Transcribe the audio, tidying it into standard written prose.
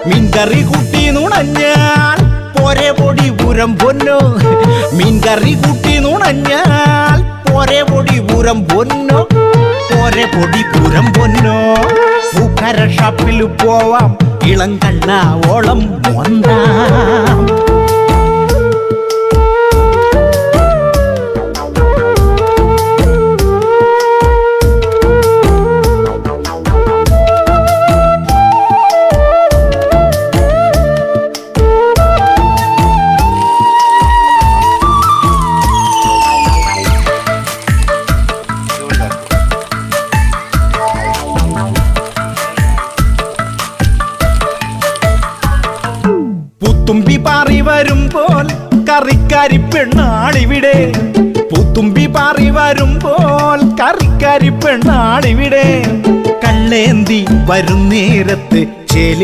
മീൻകറി കൂട്ടി നുണഞ്ഞാൽ പോരെ പൊടി പൂരം പൊന്നോ. മീൻകറി കൂട്ടി നുണഞ്ഞാൽ പോരെ പൊടി പൂരം പൊന്നോ. പോരെ പൊടി പൂരം പൊന്നോ. പൂക്കര ഷാപ്പിൽ പോവാം ഇളം കള്ളാവോളം വന്നാം. പുത്തുമ്പി പാറി വരുമ്പോൾ കറിക്കാരി പെണ്ണാളിവിടെ. പുത്തുമ്പി പാറി വരുമ്പോൾ കറിക്കാരി പെണ്ണാളിവിടെ. കള്ളേന്തി വരും നേരത്ത് ചേലി